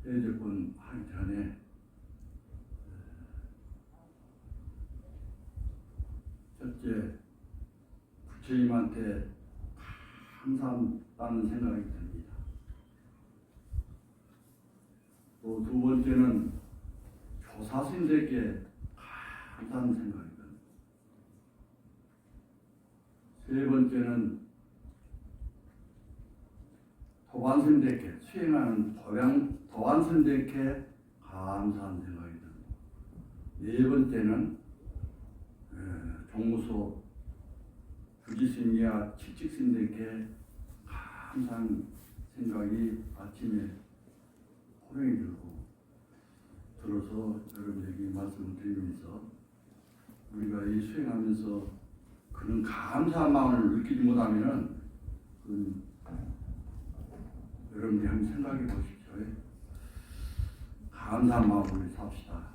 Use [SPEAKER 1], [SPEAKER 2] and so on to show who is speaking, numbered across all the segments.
[SPEAKER 1] 대접은 하기 전에 첫째 부처님한테 감사한다는 생각이 듭니다. 또 두 번째는 조사스님들께 감사하는 생각이 듭니다. 세 번째는 도반스님들께 수행하는 도반스님들께 감사하는 생각이 듭니다. 네 번째는 종무소 주지스님이야 칙칙스님들께 감사한 생각이 아침에 호령이 들어서 여러분에게 말씀을 드리면서 우리가 이 수행하면서 그런 감사한 마음을 느끼지 못하면은 여러분들이 한번 생각해 보십시오. 감사한 마음으로 삽시다.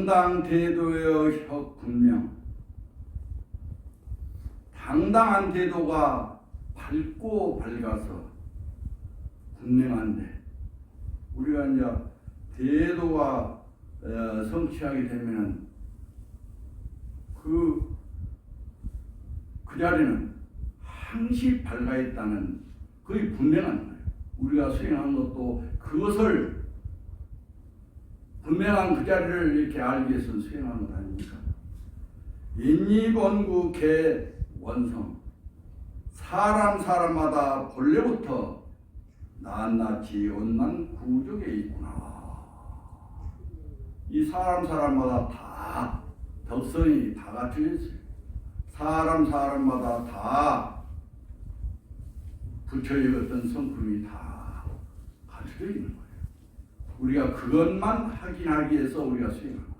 [SPEAKER 1] 당당태도의 혁분명. 당당한 태도가 밝고 밝아서 분명한데 우리가 이제 태도가 성취하게 되면은 그 자리는 항시 밝아 있다는 거의 분명한 거예요. 우리가 수행한 것도 그것을 분명한 그 자리를 이렇게 알기 위해서 수행하는 것 아닙니까? 인이번구 개원성. 사람마다 본래부터 낱낱이 온난 구족에 있구나. 이 사람마다 다 덕성이 다 갖춰져 있어요. 사람마다 다 부처의 어떤 성품이 다 갖춰져 있는 거예요. 우리가 그것만 확인하기 위해서 우리가 수행하는 거예요.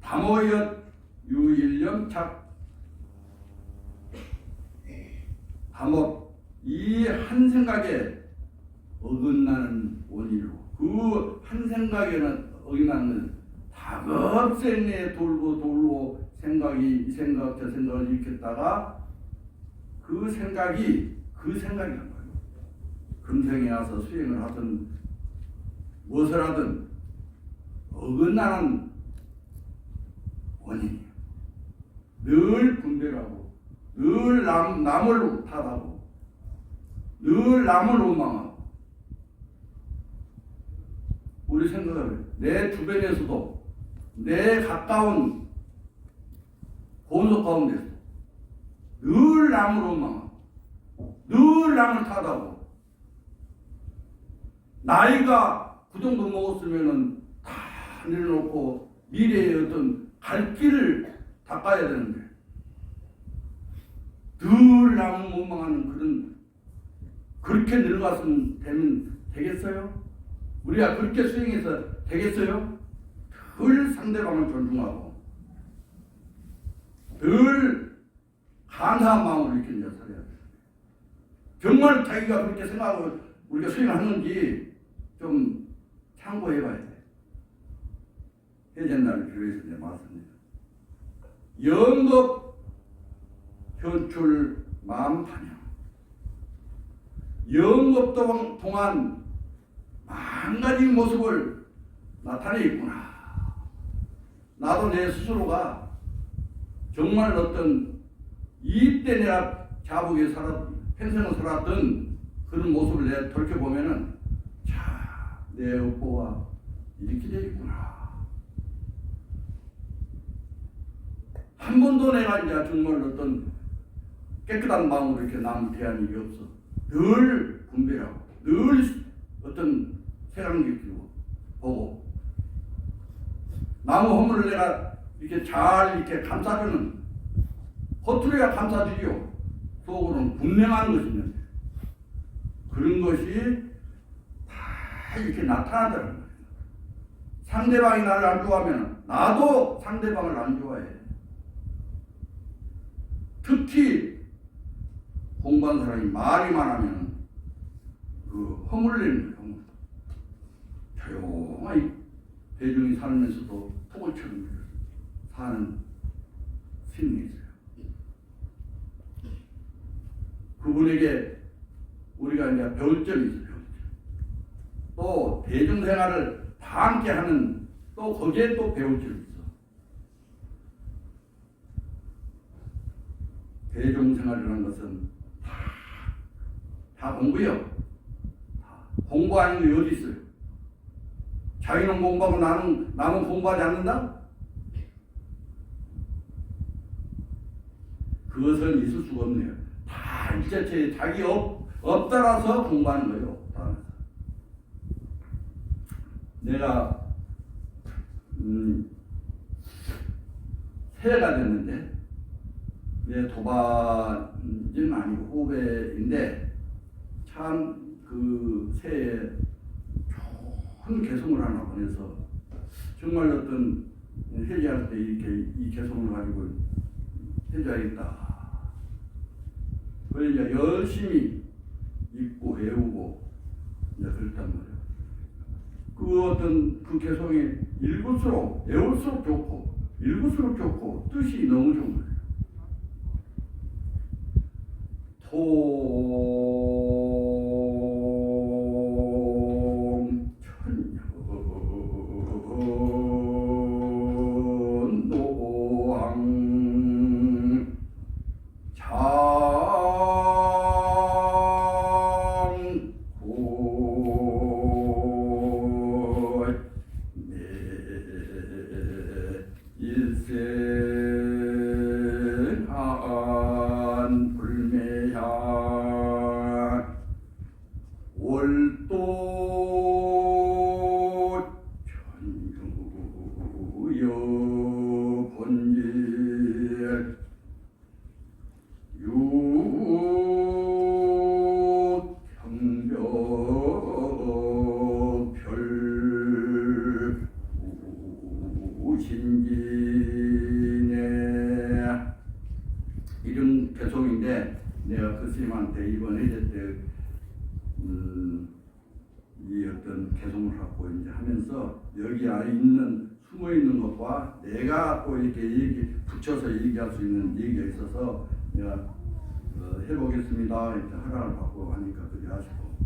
[SPEAKER 1] 담오엿 유일념착. 담업, 이 한 생각에 어긋나는 원인으로 그 한 생각에는 어긋나는 다급생에 돌고 생각이 이 생각 저 생각을 일으켰다가 그 생각이 한 거예요. 금생에 와서 수행을 하든 무엇을 하든 어긋나는 원인이에요. 늘 분별하고 늘 남을 탓하고 늘 남을 원망하고 우리 생각을 내 주변에서도 내 가까운 본속 가운데서 늘 남을 원망하고 늘 남을 탓하고 나이가 그 정도 먹었으면은 다 내려놓고 미래의 어떤 갈 길을 닦아야 되는데 늘 남을 원망하는 그렇게 늙었으면 되겠어요? 우리가 그렇게 수행해서 되겠어요? 늘 상대방을 존중하고 늘 감사한 마음으로 이렇게 이제 살아야 돼요. 정말 자기가 그렇게 생각하고 우리가 수행하는지 좀 참고해봐야 돼. 해전날을 비로해서 내 말씀입니다. 영겁 현출 마음판영. 영겁 동안 한 가지 모습을 나타내 있구나. 나도 내 스스로가 정말 어떤 이때 내가 자북에 평생을 살았던 그런 모습을 내가 돌켜보면은 자, 내 업보가 이렇게 되어 있구나. 한 번도 내가 이제 정말 어떤 깨끗한 마음으로 이렇게 남을 대한 일이 없어. 늘 분별하고, 늘 어떤 생각을 느끼고, 보고. 나무 허물을 내가 이렇게 잘 이렇게 감싸주는, 겉으로야 감싸주지요. 속으로는 분명한 것이 있는데. 그런 것이 다 이렇게 나타나더라는 거예요. 상대방이 나를 안 좋아하면 나도 상대방을 안 좋아해. 특히 공부한 사람이 말이 많으면 그 허물내는 거예요. 조용히 대중이 살면서도 토굴처럼 사는 스님이 있어요. 그분에게 우리가 이제 배울 점이 있어요. 또 대중생활을 다 함께 하는 또 거기에 또 배울 점이 있어. 대중생활이라는 것은 다 공부요. 공부하는 게 어디 있어요? 자기는 공부하고 남은 공부하지 않는다? 그것은 있을 수가 없네요. 다 일체체 자기 업 따라서 공부하는 거예요. 내가 새해가 됐는데 내 도반은 아니고 후배인데 참 그 새해에 좋은 개성을 하나 보내서 정말 어떤 회의할 때 이렇게 이 개성을 가지고 해줘야겠다. 그래서 이제 열심히 읽고 외우고 이제 그랬단 말이에요. 그 어떤 그 개성이 읽을수록 외울수록 좋고 읽을수록 좋고 뜻이 너무 좋은 거예요. 이런 개성인데 내가 그 스님한테 이번 해제 때 이 어떤 개성을 갖고 이제 하면서 여기 안에 있는 숨어 있는 것과 내가 또 이렇게 붙여서 얘기할 수 있는 얘기가 있어서 내가 해보겠습니다. 이렇게 허락을 받고 하니까 그렇게 하시고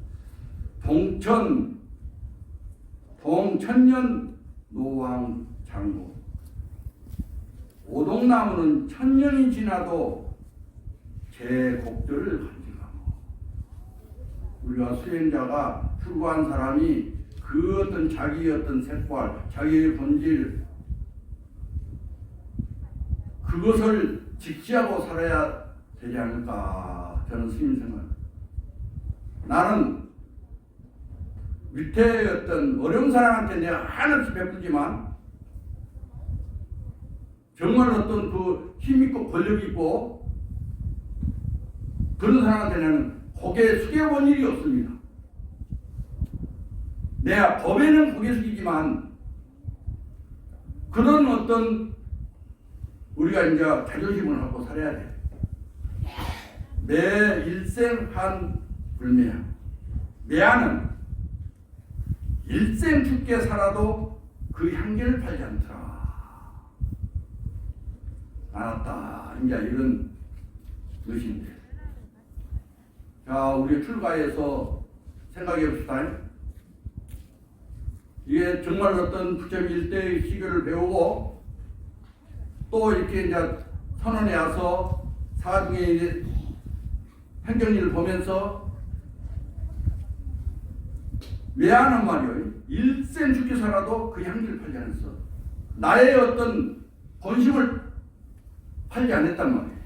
[SPEAKER 1] 동천년 노왕 장구 오동나무는 1000년이 지나도 제 곡들을 간직하고 우리가 수행자가 출가한 사람이 그 어떤 자기의 어떤 색깔, 자기의 본질 그것을 직시하고 살아야 되지 않을까 저는 스님 생각. 나는 밑에 어떤 어려운 사람한테 내가 한없이 베풀지만 정말 어떤 그 힘있고 권력있고 그런 사람한테는 고개 숙여본 일이 없습니다. 내가 법에는 고개 숙이지만 그런 어떤 우리가 이제 자존심을 갖고 살아야 돼. 내 일생 한 불매야. 매야는 일생 죽게 살아도 그 향기를 팔지 않더라. 알았다. 이제 이런 것인데. 자, 우리 출가해서 생각해 봅시다. 이게 정말 어떤 부처님 일대의 시교를 배우고 또 이렇게 이제 선원에 와서 사중에 이제 행정일을 보면서 왜 하는 말이요? 일생 죽게 살아도 그 향기를 팔지 않았어. 나의 어떤 본심을 팔지 않았단 말이에요.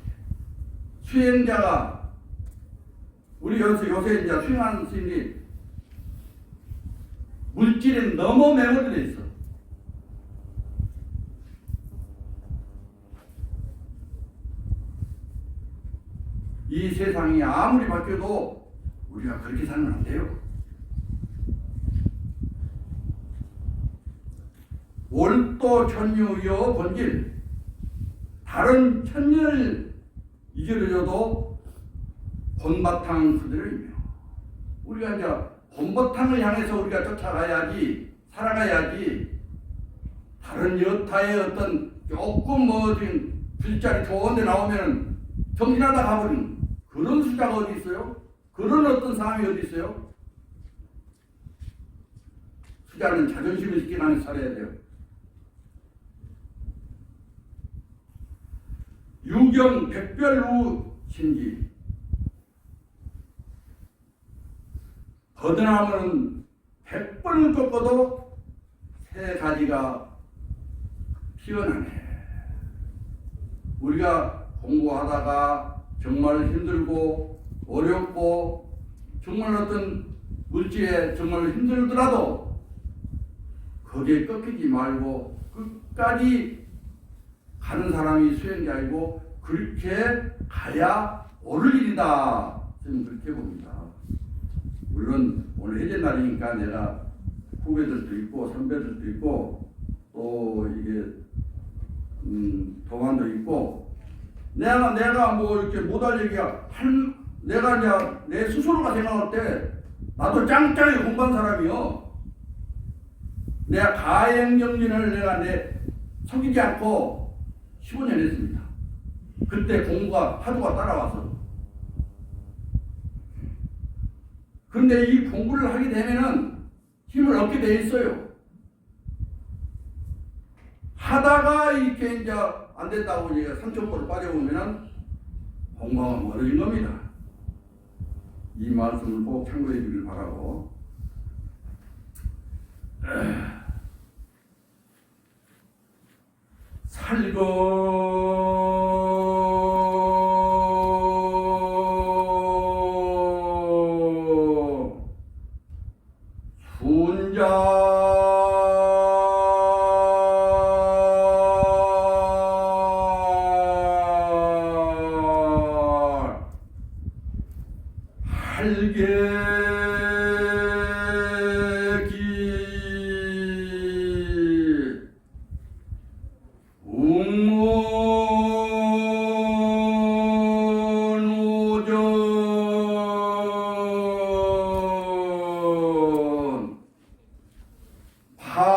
[SPEAKER 1] 수행자가 우리 요새 이제 수행하는 스님이 물질에 너무 매몰되어 있어. 이 세상이 아무리 바뀌어도 우리가 그렇게 살면 안 돼요. 월도 천유여 본질, 다른 천년을 이겨려줘도 본바탕 그대로이며, 우리가 이제 본바탕을 향해서 우리가 쫓아가야지, 살아가야지, 다른 여타의 어떤 조금 술자리 좋은 데 나오면 정신하다 가버리는 그런 수자가 어디 있어요? 그런 어떤 사람이 어디 있어요? 수자는 자존심을 지키면서 살아야 돼요. 유경 백별루 신기, 거듭나면 100번을 꺾어도 새 가지가 피어나네. 우리가 공부하다가 정말 힘들고 어렵고 정말 어떤 물질에 정말 힘들더라도 거기에 꺾이지 말고 끝까지 가는 사람이 수행자이고 그렇게 가야 옳을 일이다. 저는 그렇게 봅니다. 물론 오늘 해제 날이니까 내가 후배들도 있고 선배들도 있고 또 이게 동안도 있고 내가 뭐 이렇게 못할 얘기야 내가 이제 내 스스로가 생각할 때 나도 짱짱이 공부한 사람이요. 내가 가행정진을 내가 속이지 않고 15년 했습니다. 그때 공부가 파도가 따라와서. 그런데 이 공부를 하게 되면은 힘을 얻게 돼 있어요. 하다가 이렇게 이제 안 된다고 이제 상처골로 빠져보면은 공부가 멀어진 겁니다. 이 말씀을 꼭 참고해 주길 바라고. 살고 순자 할계기 웅문오전 파중이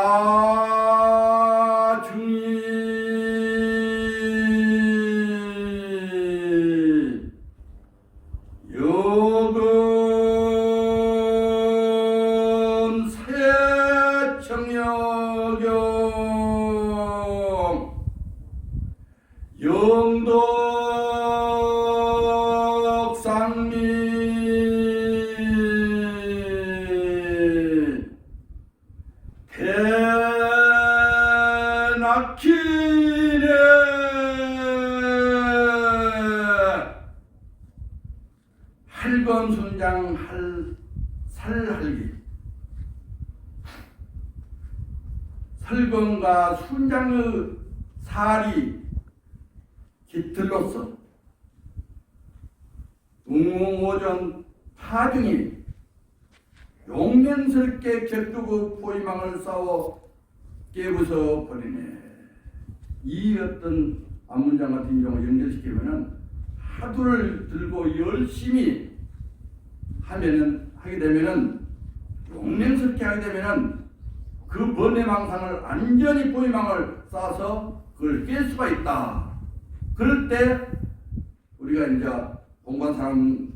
[SPEAKER 1] 여근 세청여경 영덕상미 대낙히네 할검순장 살할기 설검과 순장의 살이 깃들로서 웅웅오전 파중이 용맹스럽게 격두고 포위망을 싸워 깨부숴 버리네. 이 어떤 앞문장 같은 경우 연결시키면은 하두를 들고 열심히 하게 되면은 용맹스럽게 하게 되면은 그 번뇌망상을 완전히 포위망을 쌓아서 그걸 깰 수가 있다. 그럴 때 우리가 이제 공부한 사람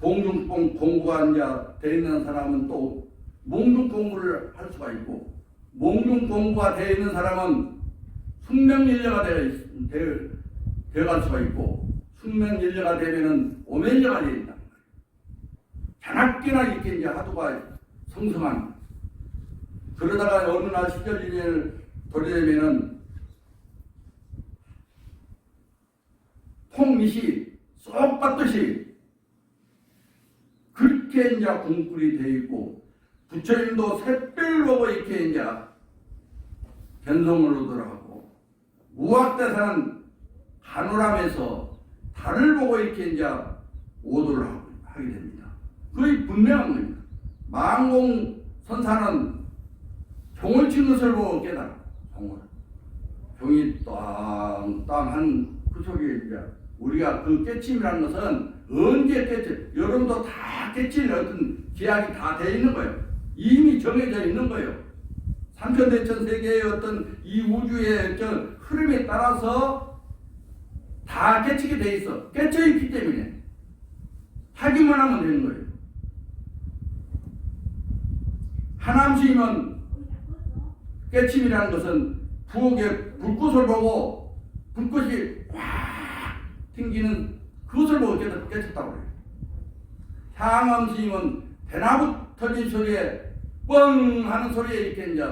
[SPEAKER 1] 공중 공부가 이제 돼 있는 사람은 또 몽중 공부를 할 수가 있고, 몽중 공부가 돼 있는 사람은 숙명일려가 되어갈 수가 있고, 숙명일려가 되면은 오면려가 되어 있다. 자나깨나 이렇게 이제 하도가 성성한. 그러다가 어느 날 시절인을 돌이되면은 콩밑이 쏙 받듯이 그렇게 이제 궁굴이 되어 있고, 부처님도 샛별 보고 이렇게 이제 견성을 얻으라고, 우학대사는 간호람에서 달을 보고 이렇게 이제 오도를 하게 됩니다. 그게 분명한 겁니다. 망공 선사는 종을 친 것을 보고 깨달아. 종이 땅한 그 속에 이제 우리가 그 깨침이라는 것은 언제 깨침, 여러분도 다 깨칠 어떤 계약이 다 돼 있는 거예요. 이미 정해져 있는 거예요. 삼천대천 세계의 어떤 이 우주의 어떤 흐름에 따라서 다 깨치게 돼 있어. 깨쳐 있기 때문에 하기만 하면 되는 거예요. 하남스님은 깨침이라는 것은 부엌에 불꽃을 보고 불꽃이 확 튕기는 그것을 보고 깨쳤다고 그래요. 향암스님은 대나무 터진 소리에 뻥 하는 소리에 이렇게 이제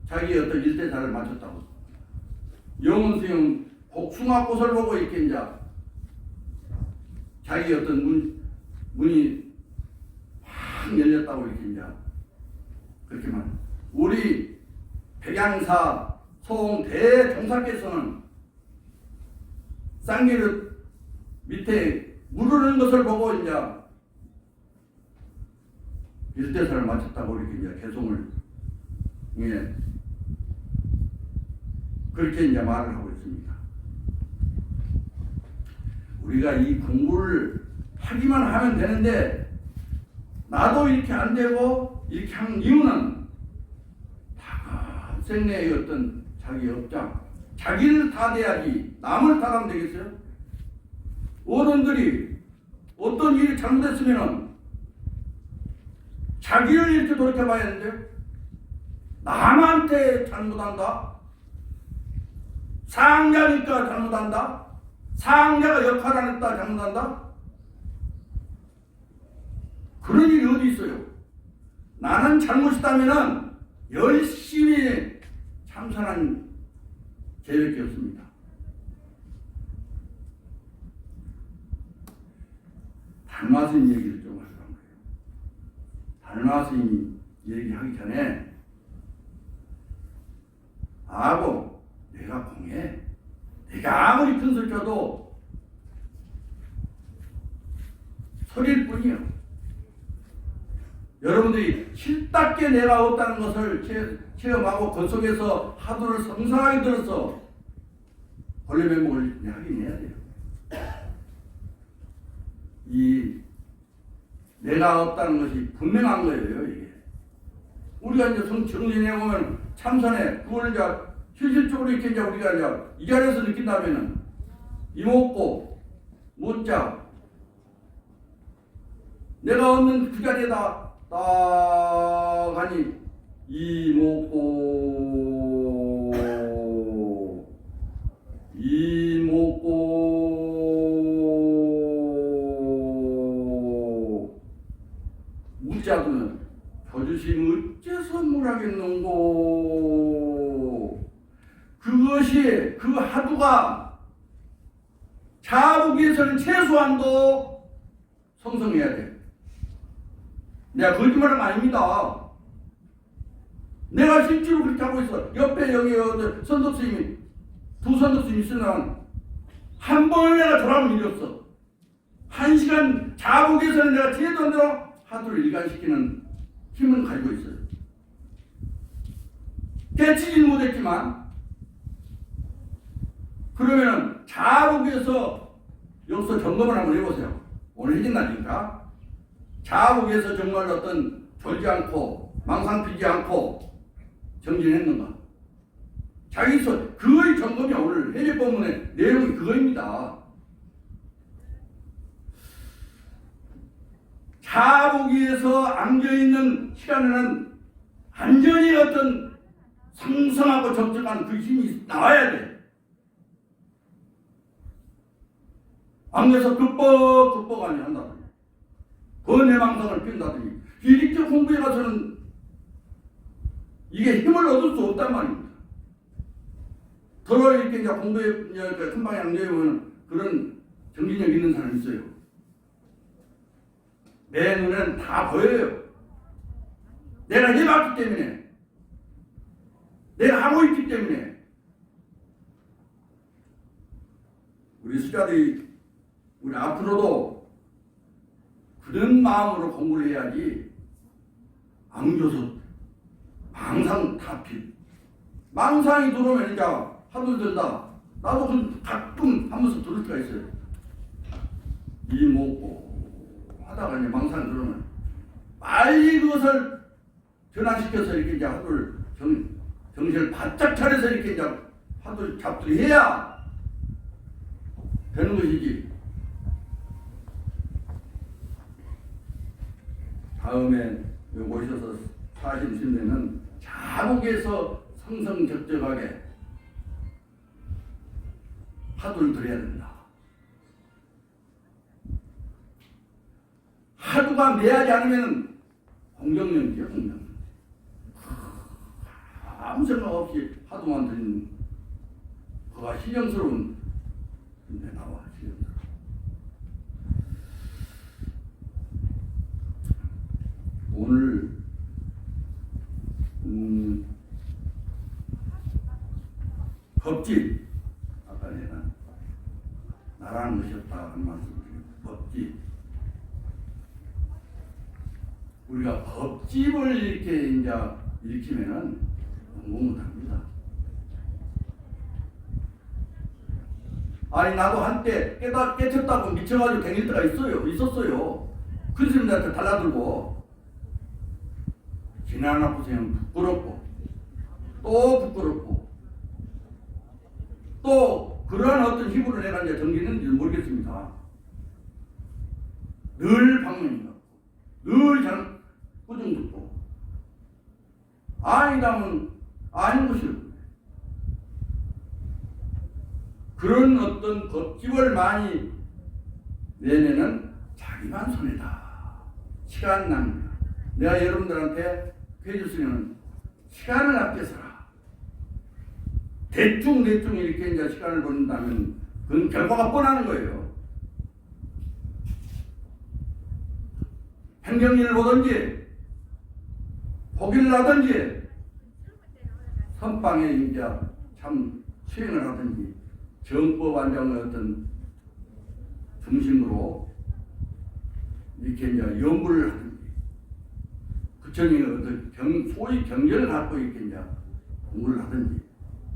[SPEAKER 1] 자기 어떤 일대사를 맞췄다고. 영은스님은 복숭아꽃을 보고 이렇게 이제 자기 어떤 문이 확 열렸다고 이렇게 이제 그렇게만. 우리 백양사 소홍대종사께서는 쌍기릇 밑에 무르는 것을 보고 이제 일대사를 마쳤다고 이렇게 이제 개송을 그렇게 이제 말을 하고 있습니다. 우리가 이 공부를 하기만 하면 되는데, 나도 이렇게 안 되고 이렇게 한 이유는 다 생애의 어떤 자기 업장, 자기를 탓해야지 남을 탓하면 되겠어요? 어른들이 어떤 일이 잘못했으면은 자기를 이렇게 돌이켜봐야 하는데, 남한테 잘못한다? 상자니까 잘못한다? 상자가 역할 안 했다 잘못한다? 그런 일이 어디 있어요? 나는 잘못이다면은 열심히 참선한 계획이 없습니다. 달마스님 얘기를 좀 하려고 해요. 달마스님 얘기하기 전에 내가 공해. 내가 아무리 큰 소리 쳐도 소리일 뿐이요. 여러분들이 실답게 내가 없다는 것을 체험하고 그 속에서 하도를 성성하게 들어서 본래 면목을 하긴 해야 돼요. 이 내가 없다는 것이 분명한 거예요. 이게 우리가 이제 정진해 보면 참선에 그걸 이제 실질적으로 이렇게 이제 우리가 이제 이 자리에서 느낀다면은 이목고 못자 내가 없는 그 자리에다 딱 하니 이목고 무자는 저주심 어째 선물하겠는고. 그것이 그 하두가 자부기에서는 최소한도 성성해야 돼. 내가 거짓말은 아닙니다. 내가 실제로 그렇게 하고 있어. 옆에 여기 선덕스님이 두 선덕스님이 있으면 한 번을 내가 돌아오는 일이 없어. 1시간 자부기에서는 내가 제대로 대로 하두를 일관시키는 힘은 가지고 있어요. 깨치지는 못했지만, 그러면 자부기에서 여기서 점검을 한번 해보세요. 오늘 해진 날이니까 자부기에서 정말 어떤 졸지 않고 망상 피지 않고 정진했는가? 자기서 그거의 점검이 오늘 해제 법문의 내용이 그거입니다. 하부기에서 안겨있는 시간에는 완전히 어떤 상성하고 적적한 그 힘이 나와야 돼. 안 그래서 급박하니 한다더니 번외망상을 핀다더니 일익적 공부에 가서는 이게 힘을 얻을 수 없단 말입니다. 더러 이렇게 이제 공부에 금방에 안겨보면 그런 정신력 있는 사람이 있어요. 내 눈에는 다 보여요. 내가 해봤기 때문에, 내가 하고 있기 때문에. 우리 수자들이 우리 앞으로도 그런 마음으로 공부를 해야지 안 줘서 망상 다필. 망상이 들어오면 이제 하도 들다. 나도 그 가끔 한 번씩 들을 때가 있어요. 이 먹고 하다가 이제 망상이 들어오면 빨리 그것을 전환시켜서 이렇게 이제 하도를 정신을 바짝 차려서 이렇게 이제 하도를 잡들이 해야 되는 것이지. 다음에 여기 오셔서 사신 데는 자국에서 성성적적하게 하도를 드려야 된다. 하도가 매하지 않으면 공정령이죠, 공정. 아무 생각 없이 하도만 드리는 그가 신령스러운 데 나와. 신령스러운. 오늘 법집 아까 내가 나라는 것이 없다 한 말씀 드리고 법집 우리가 법집을 이렇게 이제 일으키면은 공부 못합니다. 아니 나도 한때 깨쳤다고 미쳐가지고 다닐 때가 있었어요. 큰 스님들한테 달라들고 지나나 보세요. 부끄럽고 또 부끄럽고 또 그러한 어떤 힘으로 내가 이제 정기는지 모르겠습니다. 늘 방문이 같고 늘 꾸중 듣고 아니다면 아닌 것이요. 그런 어떤 법집을 많이 내내는 자기만 손해다. 시간 낭비. 내가 여러분들한테 해줬으면 시간을 아껴서라. 대충 이렇게 이제 시간을 보낸다면 그건 결과가 뻔하는 거예요. 행정일을 보든지 포기를 하든지 선방에 이제 참 수행을 하든지 정법 안정의 어떤 중심으로 이렇게 이제 연구를 하든지 부처님의 어떤 소위 경전을 갖고 이렇게 이제 공부를 하든지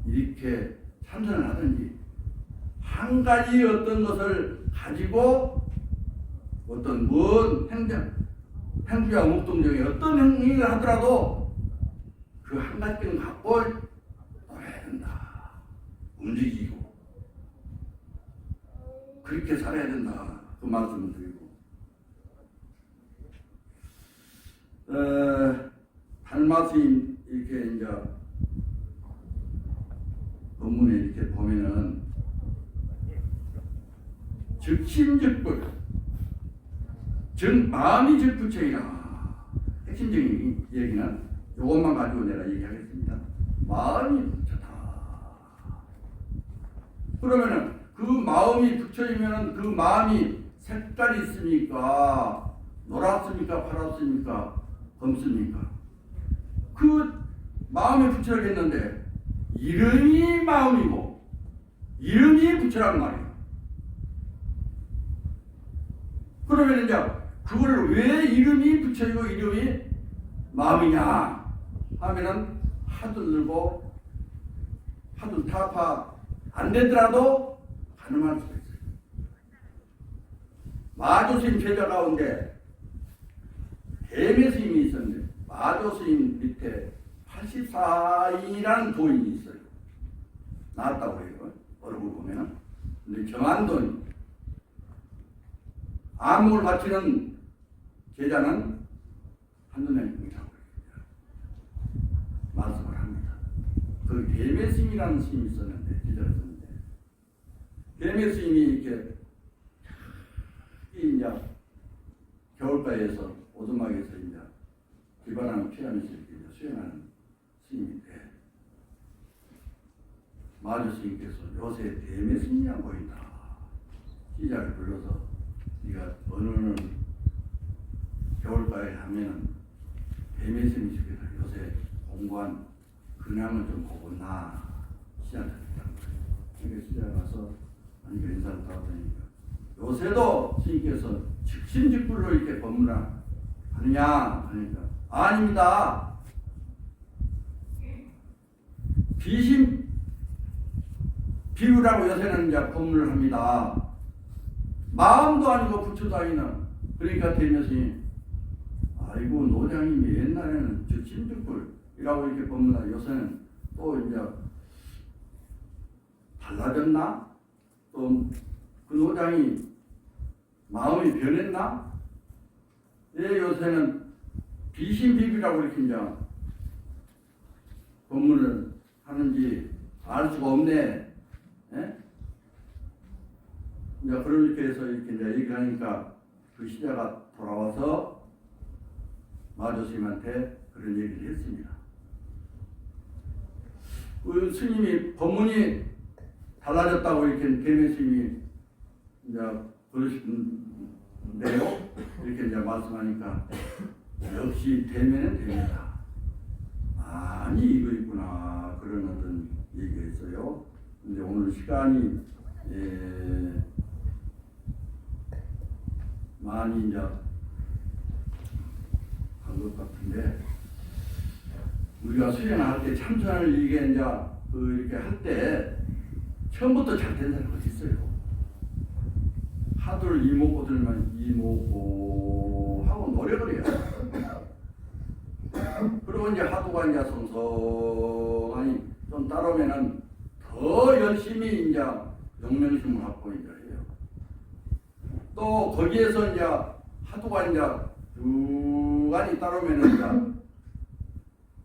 [SPEAKER 1] 이렇게 참선을 하든지 한 가지 어떤 것을 가지고 어떤 뭔 행주와 목동 중에 어떤 행위를 하더라도 그 한 가지는 갖고 놀아야 된다. 움직이고 그렇게 살아야 된다. 그 말씀을 드리고 달마스님 이렇게 이제 본문에 이렇게 보면은 즉심즉불 즉 마음이 즉 부처이라. 핵심적인 얘기는 이것만 가지고 내가 얘기하겠습니다. 마음이 부처다. 그러면은 그 마음이 부처이면은 그 마음이 색깔이 있습니까? 노랗습니까? 파랗습니까? 검습니까? 그 마음이 부처라겠는데 이름이 마음이고 이름이 부처란 말이에요. 그러면 이제 그거를 왜 이름이 부처이고 이름이 마음이냐 하면은 하들고 하들 타파 안 되더라도 가능할 수가 있어요. 마조스님 제자 가운데 대매 스님이 있었는데 마조스님 밑에 84인이라는 도인이 있어요. 나왔다고 해요. 얼굴 보면은. 근데 정한도인 암을 바치는 제자는 한눈에 보자고 말씀을 합니다. 그 대매스님이라는 스님이 있었는데, 기자를 썼는데, 대매스님이 이렇게 이제 겨울가에서 오두막에서 이제 기반하는 피라미드를 이렇게 수행하는 스님인데, 마주 스님께서 요새 대매스님이야 보인다. 기자를 불러서 네가 어느 겨울가에 하면은 대매스님이 죽겠다. 요새 공부한 근황을 좀 보고 나 시작했다는 거예요. 그러니까 시작에 가서 아니까 인사를 받으니까 요새도 스님께서 즉심즉불로 이렇게 법문을 하느냐 하니까 아닙니다. 비심 비유라고 요새는 이제 법문을 합니다. 마음도 아니고 부처도 아니는. 그러니까 대면스님 아이고 노장님이 옛날에는 즉심즉불이라고 이렇게 법문하고 요새는 또 이제 달라졌나? 또 그 노장이 마음이 변했나? 예, 요새는 비심비비라고 이렇게 이제 법문을 하는지 알 수가 없네. 예? 이제 그렇게 해서 이렇게 이제 얘기하니까 그 시자가 돌아와서 마조스님한테 그런 얘기를 했습니다. 그 스님이 법문이 달라졌다고 이렇게 대매스님이 이제 그러시는데요. 이렇게 이제 말씀하니까 역시 대매는 대매다. 아니 이거 있구나 그런 어떤 얘기가 있어요. 근데 오늘 시간이 많이 이제 한 것 같은데 우리가 수행할 때 참선을 이게 이제 이렇게 할 때 처음부터 잘 된 사람이 어디 있어요? 하도를 이목고 들면 이목고 하고 노력을 해요. 그리고 이제 하도가 이제 성성하니 좀 따르면은 더 열심히 이제 영명심을 갖고 이제 해요. 또 거기에서 이제 하도가 이제 주간이 따르면은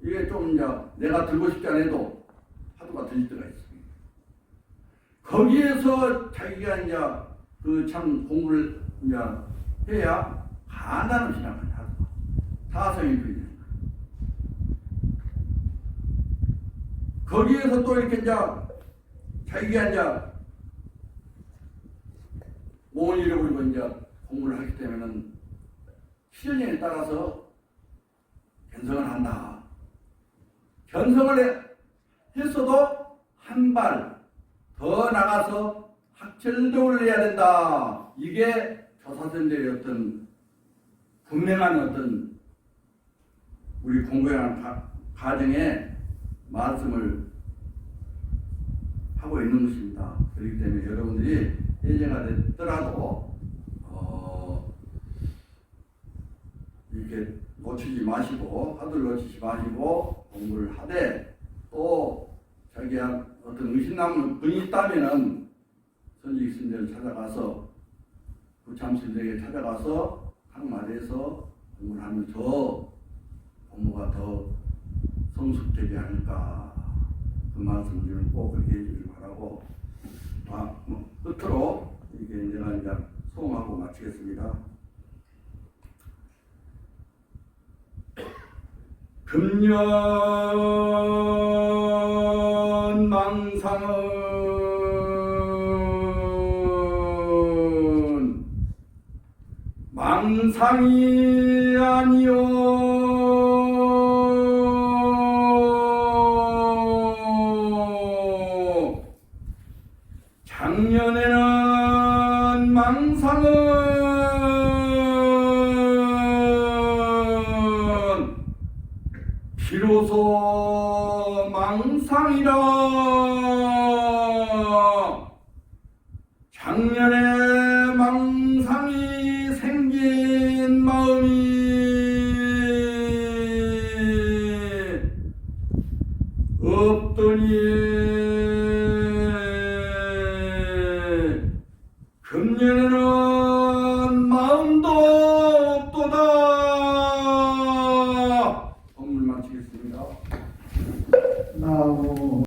[SPEAKER 1] 이제 이게 좀 이제 내가 들고 싶지 않아도 하도가 들릴 때가 있습니다. 거기에서 자기가 이제 그 참 공부를 이제 해야 간단한 신앙을 하도가 사성이 되는. 거기에서 또 이렇게 이제 자기가 이제 몸을 잃어버리고 이제 공부를 하기 때문에는 시련에 따라서 견성을 한다. 견성을 했어도 한 발 더 나가서 학철도를 해야 된다. 이게 조사선들의 어떤 분명한 어떤 우리 공부하는 과정에 말씀을 하고 있는 것입니다. 그렇기 때문에 여러분들이 해제가 됐더라도 이렇게 놓치지 마시고 하들 놓치지 마시고 공부를 하되 또 자기가 어떤 의심나는 분이 있다면은 선지 스님들 찾아가서 부참스님에게 찾아가서 항마대에서 공부를 하면 더 공부가 더 성숙되지 않을까 그 말씀을 꼭 그렇게 해주시기 바라고 끝으로 이게 내가 이제 소음하고 마치겠습니다. 금년 망상은 망상이 아니요 작년에는 망상은 비로소 망상이라 작년에 망상이 생긴 마음이 없더니 금년에는 마음도 없도다. 마치겠습니다.
[SPEAKER 2] 나무